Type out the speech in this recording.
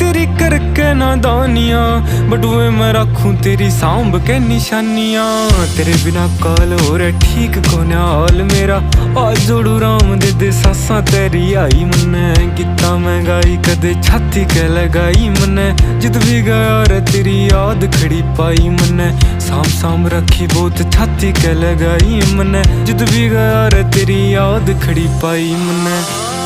तेरी करके नादानियां, बटुए मैं रखूं तेरी सांभ के निशानियां। तेरे बिना काल हो रे ठीक कोने हाल मेरा, आज जोड़ू राम दे सासा तेरी आई मन्ने। किता मैं गाई कदे छाती के लगाई मन्ने, जित भी गया रे तेरी याद खड़ी पाई मन्ने। साम साम रखी बहुत छाती के लगाई मन्ने, जित भी गया रे तेरी याद खड़ी पाई मन्ने।